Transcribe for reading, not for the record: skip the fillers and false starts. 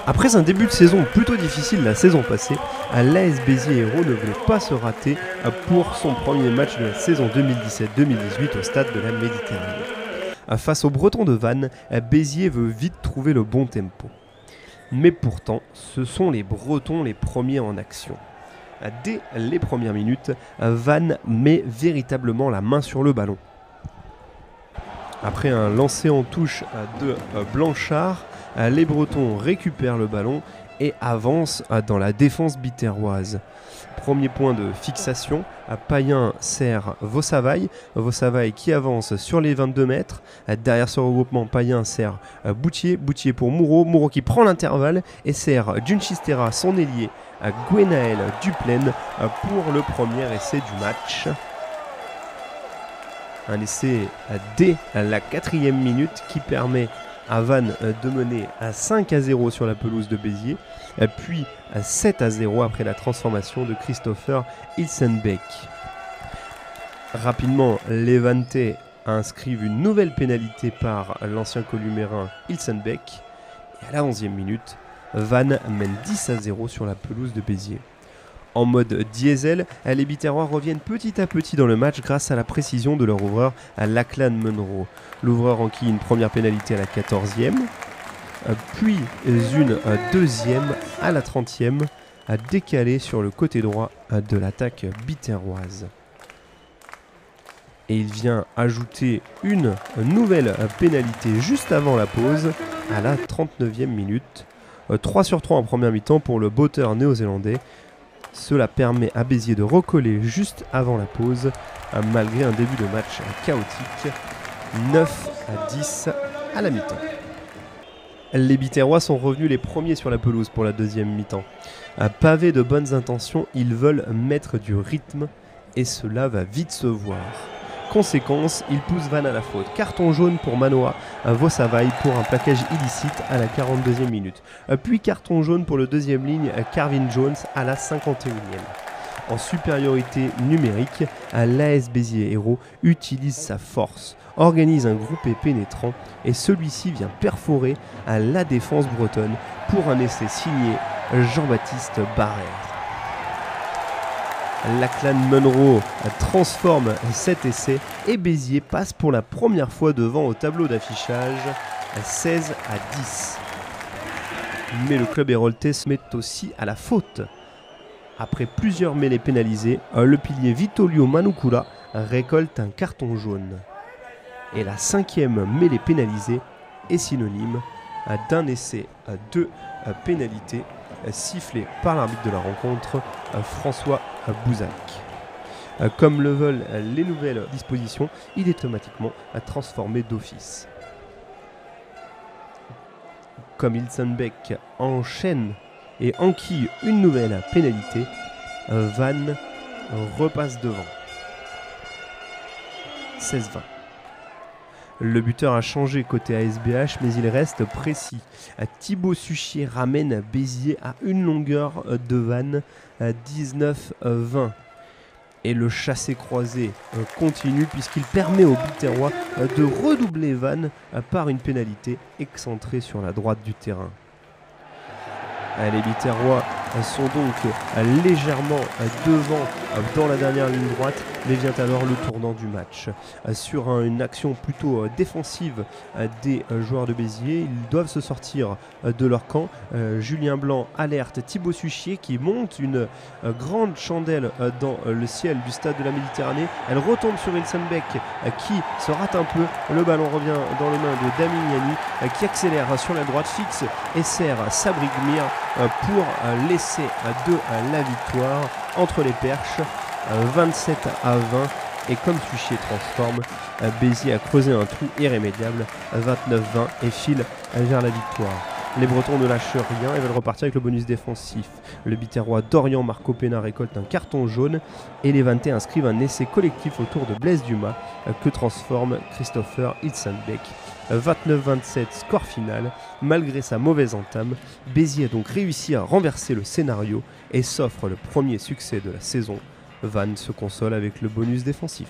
Après un début de saison plutôt difficile la saison passée, l'AS Béziers Hérault ne voulait pas se rater pour son premier match de la saison 2017-2018 au stade de la Méditerranée. Face aux Bretons de Vannes, Béziers veut vite trouver le bon tempo. Mais pourtant, ce sont les Bretons les premiers en action. Dès les premières minutes, Vannes met véritablement la main sur le ballon. Après un lancer en touche de Blanchard, les Bretons récupèrent le ballon et avancent dans la défense biterroise. Premier point de fixation, Payen sert Vaussavaille qui avance sur les 22 mètres. Derrière ce regroupement, Payen sert Boutier pour Moreau qui prend l'intervalle et sert Djunchistera, son ailier, Gwenaël Duplaine pour le premier essai du match. Un essai dès la 4e minute qui permet à Vannes de mener à 5-0 sur la pelouse de Béziers, puis 7-0 après la transformation de Christopher Ilsenbeck. Rapidement, les Vanntais inscrivent une nouvelle pénalité par l'ancien columérin Ilsenbeck. Et à la 11e minute, Vannes mène 10-0 sur la pelouse de Béziers. En mode diesel, les Biterrois reviennent petit à petit dans le match grâce à la précision de leur ouvreur Lachlan Munro. L'ouvreur enquille une première pénalité à la 14e, puis une deuxième à la 30e, décalée sur le côté droit de l'attaque biterroise. Et il vient ajouter une nouvelle pénalité juste avant la pause, à la 39e minute. 3/3 en première mi-temps pour le botteur néo-zélandais. Cela permet à Béziers de recoller juste avant la pause, malgré un début de match chaotique, 9-10 à la mi-temps. Les Biterrois sont revenus les premiers sur la pelouse pour la deuxième mi-temps. Pavés de bonnes intentions, ils veulent mettre du rythme et cela va vite se voir. Conséquence, ils poussent Vannes à la faute. Carton jaune pour Manoa Vaussavaille pour un plaquage illicite à la 42e minute. Puis carton jaune pour le deuxième ligne Carvin Jones à la 51e. En supériorité numérique, l'AS Béziers Hérault utilise sa force, organise un groupé pénétrant et celui-ci vient perforer la défense bretonne pour un essai signé Jean-Baptiste Barrère. Lachlan Munro transforme cet essai et Béziers passe pour la première fois devant au tableau d'affichage 16-10. Mais le club héroltais se met aussi à la faute. Après plusieurs mêlées pénalisées, le pilier Vitolio Manukula récolte un carton jaune. Et la 5e mêlée pénalisée est synonyme d'un essai de pénalité sifflé par l'arbitre de la rencontre, François Bouzac. Comme le veulent les nouvelles dispositions, il est automatiquement transformé d'office. Comme Ilsenbeck enchaîne et enquille une nouvelle pénalité, Vannes repasse devant. 16-20. Le buteur a changé côté ASBH, mais il reste précis. Thibaut Suchier ramène Béziers à une longueur de Vannes, 19-20. Et le chassé-croisé continue puisqu'il permet aux Biterrois de redoubler Vannes par une pénalité excentrée sur la droite du terrain. Les Biterrois sont donc légèrement devant dans la dernière ligne droite, mais vient alors le tournant du match. Sur une action plutôt défensive des joueurs de Béziers, ils doivent se sortir de leur camp. Julien Blanc alerte Thibaut Suchier qui monte une grande chandelle dans le ciel du stade de la Méditerranée. Elle retombe sur Ilsenbeck qui se rate un peu. Le ballon revient dans les mains de Damignani qui accélère sur la droite, fixe et sert Sabri Gmir pour laisser de la victoire entre les perches, 27-20. Et comme Suchier transforme, Béziers a creusé un trou irrémédiable, 29-20 et file vers la victoire. Les Bretons ne lâchent rien et veulent repartir avec le bonus défensif. Le Biterrois Dorian Marco Pena récolte un carton jaune et les Vanntais inscrivent un essai collectif autour de Blaise Dumas que transforme Christopher Ilsenbeck. 29-27, score final. Malgré sa mauvaise entame, Béziers a donc réussi à renverser le scénario et s'offre le premier succès de la saison. Vannes se console avec le bonus défensif.